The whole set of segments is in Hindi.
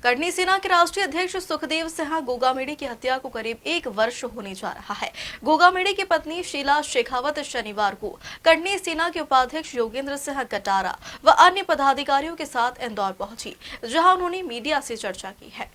करनी सेना के राष्ट्रीय अध्यक्ष सुखदेव सिंह गोगामेडी की हत्या को करीब 1 वर्ष होने जा रहा है। गोगामेडी की पत्नी शीला शेखावत शनिवार को करनी सेना के उपाध्यक्ष योगेंद्र सिंह कटारा व अन्य पदाधिकारियों के साथ इंदौर पहुंची, जहां उन्होंने मीडिया से चर्चा की है।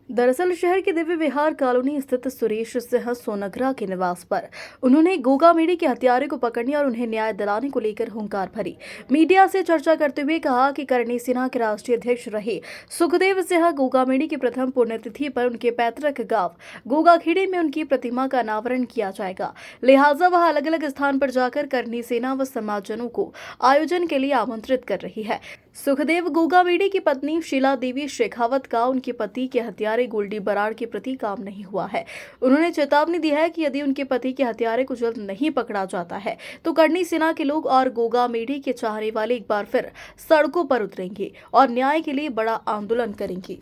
दरअसल शहर के दिव्य विहार कॉलोनी स्थित सुरेश सिंह सोनगरा के निवास पर उन्होंने गोगामेडी के हत्यारे को पकड़ने और उन्हें न्याय दिलाने को लेकर हुंकार भरी। मीडिया से चर्चा करते हुए कहा कि करनी सेना के राष्ट्रीय अध्यक्ष रहे सुखदेव सिंह गोगामेडी की प्रथम पुण्यतिथि पर उनके पैतृक गांव गोगाखेड़ी में उनकी प्रतिमा का अनावरण किया जाएगा। लिहाजा वह अलग अलग स्थान पर जाकर करनी सेना व समाजजनों को आयोजन के लिए आमंत्रित कर रही है। सुखदेव गोगामेडी की पत्नी शीला देवी शेखावत का उनके पति के हत्यारे गोल्डी बराड़ के प्रति काम नहीं हुआ है। उन्होंने चेतावनी दी है कि यदि उनके पति के हत्यारे को जल्द नहीं पकड़ा जाता है तो करनी सेना के लोग और गोगामेडी के चाहने वाले एक बार फिर सड़कों पर उतरेंगे और न्याय के लिए बड़ा आंदोलन करेंगे।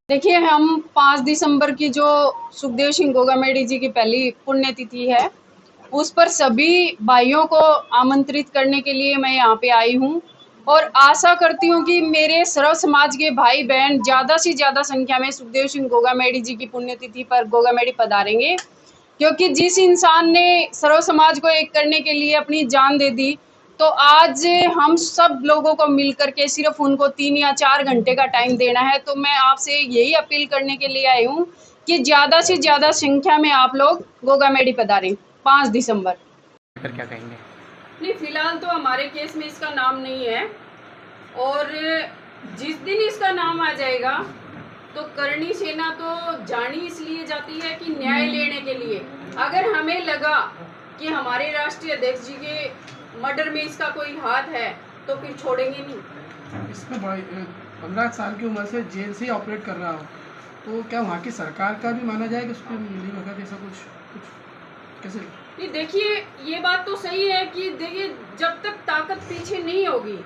देखिए, हम 5 दिसंबर की जो सुखदेव सिंह गोगामेडी जी की पहली पुण्यतिथि है, उस पर सभी भाइयों को आमंत्रित करने के लिए मैं यहाँ पे आई हूँ और आशा करती हूँ कि मेरे सर्व समाज के भाई बहन ज़्यादा से ज़्यादा संख्या में सुखदेव सिंह गोगामेडी जी की पुण्यतिथि पर गोगामेडी पधारेंगे, क्योंकि जिस इंसान ने सर्व समाज को एक करने के लिए अपनी जान दे दी, तो आज हम सब लोगों को मिलकर के सिर्फ उनको 3 या 4 घंटे का टाइम देना है। तो मैं आपसे यही अपील करने के लिए आई हूँ कि ज़्यादा से ज़्यादा संख्या में आप लोग गोगामेडी पधारें 5 दिसंबर। फिर क्या कहेंगे? नहीं, फिलहाल तो हमारे केस में इसका नाम नहीं है और जिस दिन इसका नाम आ जाएगा तो करनी सेना तो जानी इसलिए जाती है कि न्याय लेने के लिए। अगर हमें लगा कि हमारे राष्ट्रीय अध्यक्ष जी के मर्डर में इसका कोई हाथ है तो फिर छोड़ेंगे नहीं। इसमें 15 साल की उम्र से जेल से ही ऑपरेट कर रहा हो, तो क्या वहाँ की सरकार का भी माना जाए कि उसको मिली भगत ऐसा कुछ कैसे? नहीं, देखिए, ये बात तो सही है कि देखिए, जब तक ताकत पीछे नहीं होगी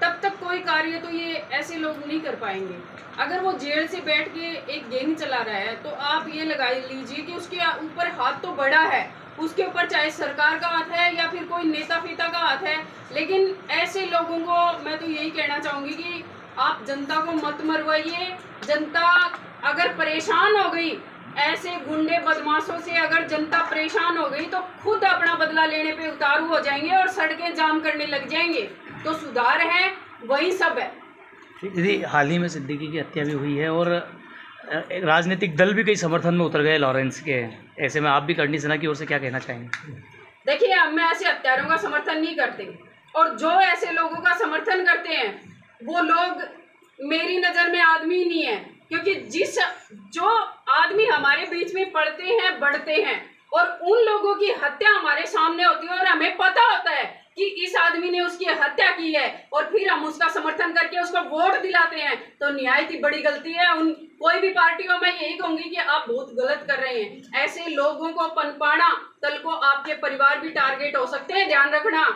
तब तक कोई कार्य तो ये ऐसे लोग नहीं कर पाएंगे। अगर वो जेल से बैठ के एक गैंग चला रहा है तो आप ये लगा लीजिए कि उसके ऊपर हाथ तो बड़ा है, उसके ऊपर चाहे सरकार का हाथ है या फिर कोई नेता फीता का हाथ है। लेकिन ऐसे लोगों को मैं तो यही कहना चाहूँगी कि आप जनता को मत मरवाइए। जनता अगर परेशान हो गई, ऐसे गुंडे बदमाशों से अगर जनता परेशान हो गई तो खुद अपना बदला लेने पे उतारू हो जाएंगे और सड़कें जाम करने लग जाएंगे। तो सुधार है, वही सब है। यदि हाल ही में सिद्दीकी की हत्या भी हुई है और राजनीतिक दल भी कई समर्थन में उतर गए लॉरेंस के, ऐसे में आप भी करनी सेना की ओर से क्या कहना चाहेंगे? देखिए, हम ऐसे हत्यारों का समर्थन नहीं करते और जो ऐसे लोगों का समर्थन करते हैं वो लोग मेरी नज़र में आदमी नहीं है, क्योंकि जो आदमी हमारे बीच में पढ़ते हैं, बढ़ते हैं और उन लोगों की हत्या हमारे सामने होती है और हमें पता होता है कि इस आदमी ने उसकी हत्या की है और फिर हम उसका समर्थन करके उसको वोट दिलाते हैं, तो निहायत ही बड़ी गलती है। उन कोई भी पार्टी को मैं यही कहूंगी कि आप बहुत गलत कर रहे हैं। ऐसे लोगों को पनपाना, कल को आपके परिवार भी टारगेट हो सकते हैं, ध्यान रखना।